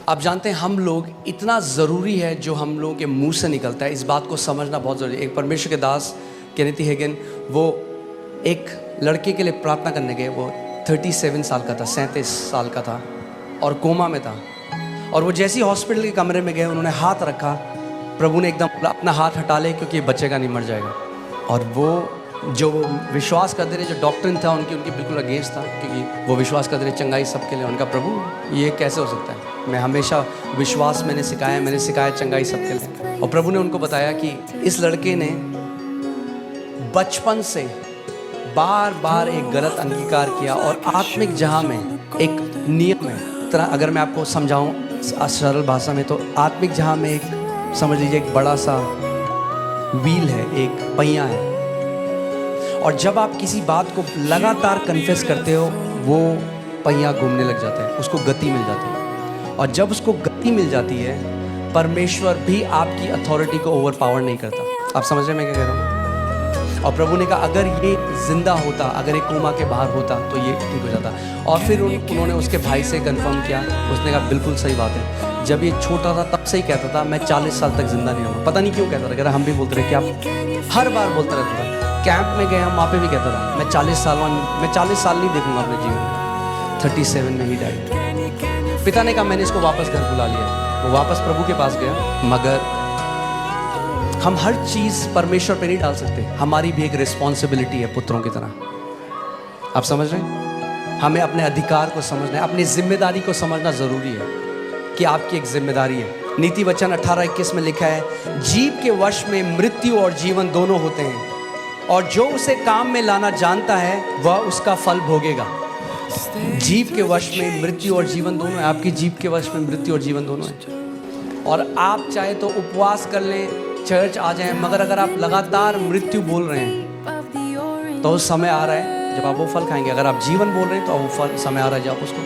आप जानते हैं हम लोग इतना ज़रूरी है जो हम लोगों के मुंह से निकलता है, इस बात को समझना बहुत ज़रूरी है। एक परमेश्वर के दास केनेथ हेगन, वो एक लड़के के लिए प्रार्थना करने गए। वो 37 साल का था, 37 साल का था और कोमा में था। और वो जैसे ही हॉस्पिटल के कमरे में गए, उन्होंने हाथ रखा, प्रभु ने एकदम अपना हाथ हटा ले क्योंकि ये बचेगा नहीं, मर जाएगा। और वो जो विश्वास करते रहे, जो डॉक्टर था उनकी बिल्कुल अगेंस्ट था, क्योंकि वो विश्वास करते रहे चंगाई सबके लिए। उनका प्रभु ये कैसे हो सकता है, मैं हमेशा विश्वास मैंने सिखाया चंगाई सबके लिए। और प्रभु ने उनको बताया कि इस लड़के ने बचपन से बार बार एक गलत अंगीकार किया और आत्मिक जहां में एक नियम है। तरह अगर मैं आपको समझाऊं सरल भाषा में, तो आत्मिक जहां में एक समझ लीजिए एक बड़ा सा व्हील है, एक पहिया है। और जब आप किसी बात को लगातार कन्फेस करते हो, वो पहिया घूमने लग जाता है, उसको गति मिल जाती है। और जब उसको गति मिल जाती है, परमेश्वर भी आपकी अथॉरिटी को ओवरपावर नहीं करता। आप समझ रहे हैं मैं क्या कह रहा हूँ? और प्रभु ने कहा अगर ये जिंदा होता, अगर एक कोमा के बाहर होता तो ये ठीक हो जाता। और फिर उन्होंने उसके भाई से कंफर्म किया, उसने कहा बिल्कुल सही बात है। जब ये छोटा था तब से ही कहता था मैं 40 साल तक जिंदा नहीं रहूँगा। पता नहीं क्यों कहता था, कह रहा हम भी बोलते रहे कि आप हर बार बोलता रहता था। कैंप में गए हम, वहाँ पे भी कहता था मैं 40 साल नहीं देखूंगा अपने जीवन में। 37 में ही डाइड। पिता ने कहा मैंने इसको वापस घर बुला लिया। वो वापस प्रभु के पास गया। मगर हम हर चीज़ परमेश्वर पे नहीं डाल सकते, हमारी भी एक रिस्पॉन्सिबिलिटी है पुत्रों की तरह। आप समझ रहे हैं? हमें अपने अधिकार को समझना है, अपनी जिम्मेदारी को समझना ज़रूरी है कि आपकी एक जिम्मेदारी है। नीति वचन 18:21 में लिखा है, जीव के वश में मृत्यु और जीवन दोनों होते हैं, और जो उसे काम में लाना जानता है वह उसका फल भोगेगा। जीव के वश में मृत्यु और जीवन दोनों है। आपकी जीव के वश में मृत्यु और जीवन दोनों है। और आप चाहे तो उपवास कर लें, चर्च आ जाएं, मगर अगर आप लगातार मृत्यु बोल रहे हैं तो उस समय आ रहा है जब आप वो फल खाएंगे। अगर आप जीवन बोल रहे हैं तो वो फल समय आ रहा है जब आप उसको।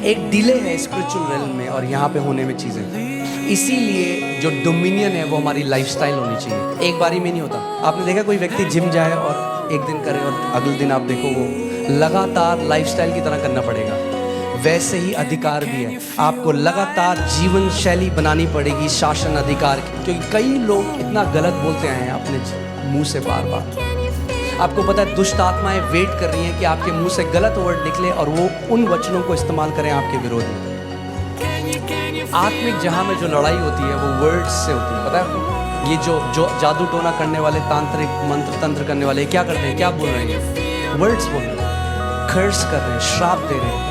एक डिले है स्पिरिचुअल रेल्म में और यहाँ पे होने में चीज़ें। इसीलिए जो डोमिनियन है वो हमारी लाइफस्टाइल होनी चाहिए। एक बारी में नहीं होता। आपने देखा कोई व्यक्ति जिम जाए और एक दिन करे और अगले दिन आप देखो वो लगातार लाइफस्टाइल की तरह करना पड़ेगा। वैसे ही अधिकार भी है, आपको लगातार जीवन शैली बनानी पड़ेगी, शासन अधिकार की। क्योंकि कई लोग इतना गलत बोलते आए हैं अपने मुंह से बार बार। आपको पता है दुष्ट आत्माएं वेट कर रही हैं कि आपके मुंह से गलत वर्ड निकले और वो उन वचनों को इस्तेमाल करें आपके विरोध में। आत्मिक जहां में जो लड़ाई होती है वो वर्ड्स से होती है। पता है आपको? ये जो जादू टोना करने वाले, तांत्रिक मंत्र तंत्र करने वाले क्या करते हैं, क्या बोल रहे हैं? वर्ड्स बोल रहे हैं, कर्स कर रहे हैं, श्राप दे रहे हैं।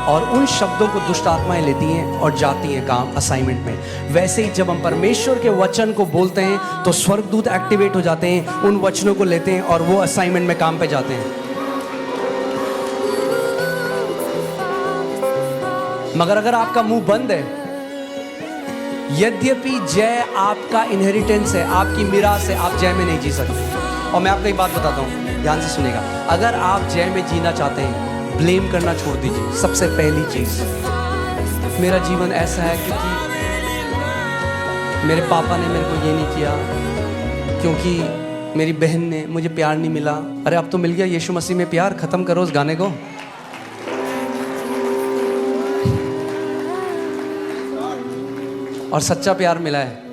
और उन शब्दों को दुष्ट आत्माएं लेती हैं और जाती हैं काम असाइनमेंट में। वैसे ही जब हम परमेश्वर के वचन को बोलते हैं तो स्वर्गदूत एक्टिवेट हो जाते हैं, उन वचनों को लेते हैं और वो असाइनमेंट में काम पे जाते हैं। मगर अगर आपका मुंह बंद है, यद्यपि जय आपका इनहेरिटेंस है, आपकी मिरास है, आप जय में नहीं जी सकते। और मैं आपको एक बात बताता हूँ, ध्यान से सुनेगा। अगर आप जय में जीना चाहते हैं, ब्लेम करना छोड़ दीजिए। सबसे पहली चीज, मेरा जीवन ऐसा है क्योंकि मेरे पापा ने मेरे को ये नहीं किया, क्योंकि मेरी बहन ने मुझे प्यार नहीं मिला। अरे अब तो मिल गया यीशु मसीह में प्यार, खत्म करो उस गाने को। और सच्चा प्यार मिला है।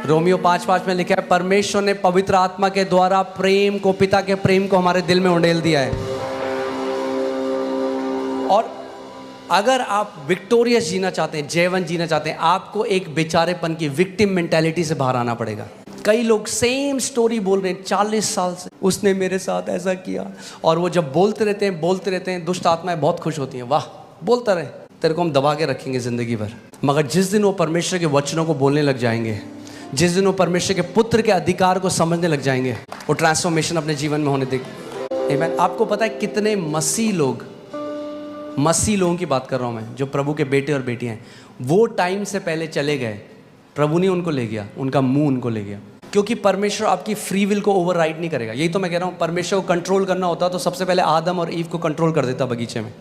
रोमियो 5:5 में लिखा है, परमेश्वर ने पवित्र आत्मा के द्वारा प्रेम को, पिता के प्रेम को हमारे दिल में उंडेल दिया है। और अगर आप विक्टोरियस जीना चाहते हैं, जयवन जीना चाहते हैं, आपको एक बेचारेपन की विक्टिम मेंटालिटी से बाहर आना पड़ेगा। कई लोग सेम स्टोरी बोल रहे हैं 40 साल से, उसने मेरे साथ ऐसा किया। और वो जब बोलते रहते हैं, दुष्ट आत्माएं बहुत खुश होती हैं, वाह बोलता रहे, तेरे को हम दबा के रखेंगे जिंदगी भर। मगर जिस दिन वो परमेश्वर के वचनों को बोलने लग जाएंगे, जिस दिन वो परमेश्वर के पुत्र के अधिकार को समझने लग जाएंगे, वो ट्रांसफॉर्मेशन अपने जीवन में होने देंगे। आमीन। आपको पता है कितने मसीह लोगों की बात कर रहा हूँ मैं, जो प्रभु के बेटे और बेटियाँ हैं, वो टाइम से पहले चले गए। प्रभु ने उनको ले गया, उनका मुंह उनको ले गया। क्योंकि परमेश्वर आपकी फ्री विल को ओवरराइड नहीं करेगा। यही तो मैं कह रहा हूँ, परमेश्वर को कंट्रोल करना होता तो सबसे पहले आदम और ईव को कंट्रोल कर देता बगीचे में।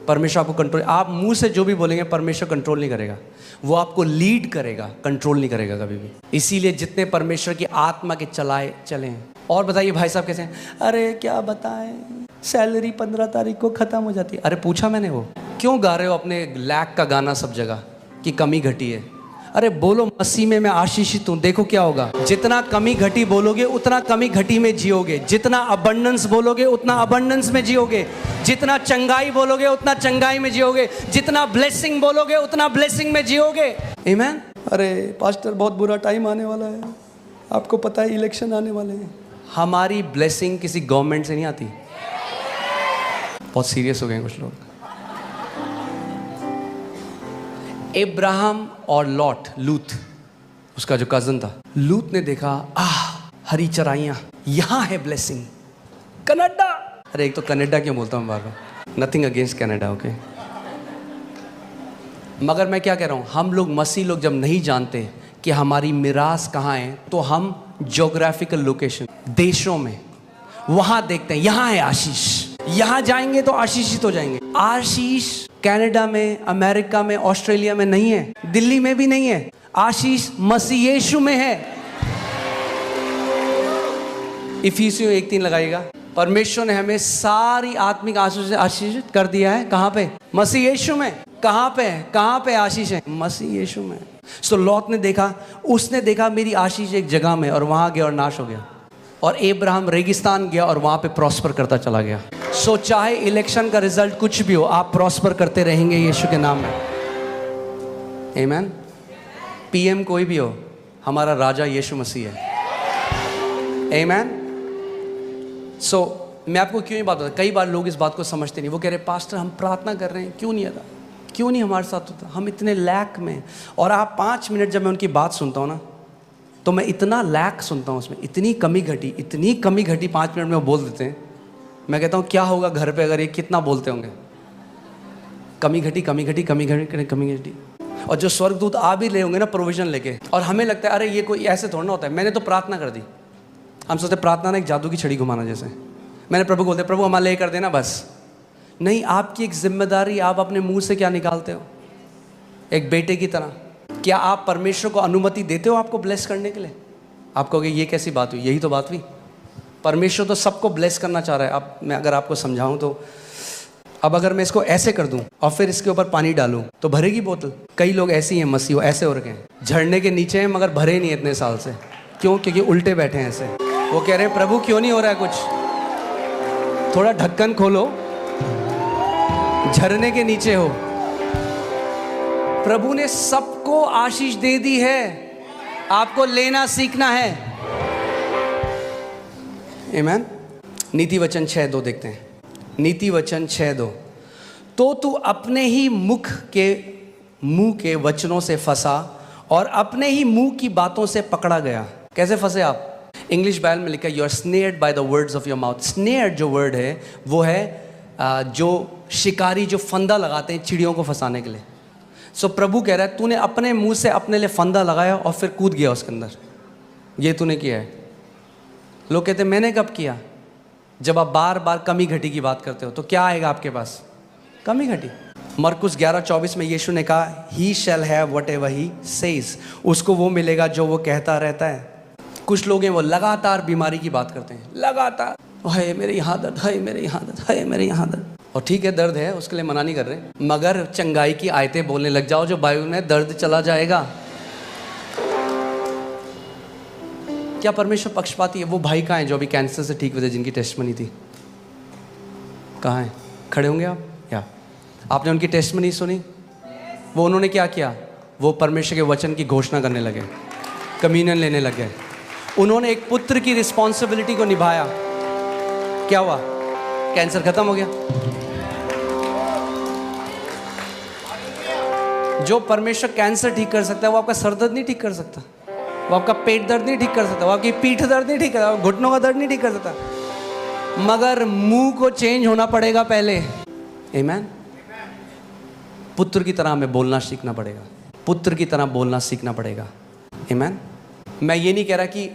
परमेश्वर आपको कंट्रोल, आप मुंह से जो भी बोलेंगे परमेश्वर कंट्रोल नहीं करेगा, वो आपको लीड करेगा, कंट्रोल नहीं करेगा कभी भी। इसीलिए जितने परमेश्वर की आत्मा के चले। और बताइए भाई साहब कैसे हैं? अरे क्या बताएं, सैलरी 15 तारीख को ख़त्म हो जाती है। अरे पूछा मैंने, वो क्यों गा रहे हो अपने लैक का गाना सब जगह कि कमी घटी है? अरे बोलो मसीह में मैं आशीषित हूं। देखो क्या होगा, जितना कमी घटी बोलोगे उतना कमी घटी में जियोगे, जितना अबंडेंस बोलोगे उतना अबंडेंस में जियोगे, जितना चंगाई बोलोगे उतना चंगाई में जियोगे, जितना ब्लेसिंग बोलोगे उतना ब्लेसिंग में जियोगे। आमीन। अरे पास्टर बहुत बुरा टाइम आने वाला है, आपको पता है इलेक्शन आने वाले हैं। हमारी ब्लेसिंग किसी गवर्नमेंट से नहीं आती। बहुत सीरियस हो गए कुछ लोग। इब्राहिम और लूत उसका जो कजन था, लूत ने देखा हरी चराइयां, यहां है ब्लेसिंग। कनाडा, अरे एक तो कनाडा क्यों बोलता हूं बार बार, नथिंग अगेंस्ट कनाडा, ओके। मगर मैं क्या कह रहा हूं, हम लोग मसीह लोग जब नहीं जानते कि हमारी मिरास कहाँ है, तो हम ज्योग्राफिकल लोकेशन, देशों में वहां देखते हैं यहां है आशीष, यहां जाएंगे तो आशीषित हो जाएंगे। आशीष कनाडा में, अमेरिका में, ऑस्ट्रेलिया में नहीं है, दिल्ली में भी नहीं है। आशीष मसीह यीशु में है। इफिसियों 1:3 लगाइएगा। परमेश्वर ने हमें सारी आत्मिक आशीष से आशीषित कर दिया है। कहां पे? मसीह यीशु में। कहां पे है? कहां पे आशीष है? मसीह यीशु में। सो लॉत ने देखा, उसने देखा मेरी आशीष एक जगह में, और वहां गया और नाश हो गया। और इब्राहिम रेगिस्तान गया और वहां पे प्रॉस्पर करता चला गया। सो चाहे इलेक्शन का रिजल्ट कुछ भी हो, आप प्रॉस्पर करते रहेंगे यीशु के नाम में। आमीन। पीएम कोई भी हो, हमारा राजा यीशु मसीह है। आमीन। सो मैं आपको क्यों ये बात बताता, कई बार लोग इस बात को समझते नहीं। वो कह रहे पास्टर हम प्रार्थना कर रहे हैं, क्यों नहीं आता, क्यों नहीं हमारे साथ होता, हम इतने लैक में। और आप 5 मिनट जब मैं उनकी बात सुनता हूँ ना, तो मैं इतना लैक सुनता हूँ उसमें, इतनी कमी घटी 5 मिनट में वो बोल देते हैं। मैं कहता हूँ क्या होगा घर पे अगर ये कितना बोलते होंगे, कमी घटी। और जो स्वर्गदूत आ भी ले होंगे ना प्रोविजन लेके, और हमें लगता है अरे ये कोई ऐसे थोड़ा ना होता है, मैंने तो प्रार्थना कर दी। हम सोचते प्रार्थना ना एक जादू की छड़ी घुमाना जैसे। मैंने प्रभु को बोलते प्रभु हमारे लिए कर देना बस। नहीं, आपकी एक जिम्मेदारी, आप अपने मुंह से क्या निकालते हो एक बेटे की तरह। क्या आप परमेश्वर को अनुमति देते हो आपको ब्लेस करने के लिए? आप कहोगे ये कैसी बात हुई? यही तो बात हुई। परमेश्वर तो सबको ब्लेस करना चाह रहा है। अब मैं अगर आपको समझाऊं तो, अब अगर मैं इसको ऐसे कर दूं और फिर इसके ऊपर पानी डालूं तो भरेगी बोतल? कई लोग ऐसे ही हैं मसीह, ऐसे हो रखे हैं, झरने के नीचे हैं मगर भरे नहीं इतने साल से। क्यों? क्योंकि उल्टे बैठे हैं ऐसे। वो कह रहे हैं प्रभु क्यों नहीं हो रहा है कुछ, थोड़ा ढक्कन खोलो, झरने के नीचे हो। प्रभु ने सबको आशीष दे दी है, आपको लेना सीखना है। आमीन। नीति वचन 6:2 देखते हैं। नीति वचन 6:2, तो तू अपने ही मुंह के वचनों से फंसा और अपने ही मुंह की बातों से पकड़ा गया। कैसे फंसे आप? इंग्लिश बाइबल में लिखा है you are snared by the words of your mouth. Snared जो वर्ड है वो है जो शिकारी जो फंदा लगाते हैं चिड़ियों को फंसाने के लिए। सो प्रभु कह रहा है तूने अपने मुंह से अपने लिए फंदा लगाया और फिर कूद गया उसके अंदर। ये तूने किया है। लोग कहते हैं मैंने कब किया? जब आप बार बार कमी घटी की बात करते हो तो क्या आएगा आपके पास? कमी घटी। मरकुस 11:24 में यीशु ने कहा he shall have whatever he says, उसको वो मिलेगा जो वो कहता रहता है। कुछ लोग हैं वो लगातार बीमारी की बात करते हैं, लगातार हाय मेरे यहाँ दर्द, हाय मेरे यहाँ दर्द, हाय मेरे यहाँ दर्द। और ठीक है दर्द है, उसके लिए मना नहीं कर रहे, मगर चंगाई की आयतें बोलने लग जाओ जो बाइबल में दर्द चला जाएगा। क्या परमेश्वर पक्षपाती है? वो भाई कहाँ हैं जो अभी कैंसर से ठीक हुए थे, जिनकी टेस्टमनी थी? कहाँ हैं? खड़े होंगे आप? या आपने उनकी टेस्टमनी सुनी? वो उन्होंने क्या किया? वो परमेश्वर के वचन की घोषणा करने लगे, कम्युनियन लेने लग गए। उन्होंने एक पुत्र की रिस्पॉन्सिबिलिटी को निभाया। क्या हुआ? कैंसर खत्म हो गया। जो परमेश्वर कैंसर ठीक कर सकता है वो आपका सर दर्द नहीं ठीक कर सकता, वो आपका पेट दर्द नहीं ठीक कर सकता, वो आपकी पीठ दर्द नहीं ठीक कर सकता, घुटनों का दर्द नहीं ठीक कर सकता, मगर मुंह को चेंज होना पड़ेगा पहले। आमीन। पुत्र की तरह हमें बोलना सीखना पड़ेगा, पुत्र की तरह बोलना सीखना पड़ेगा। आमीन। मैं ये नहीं कह रहा कि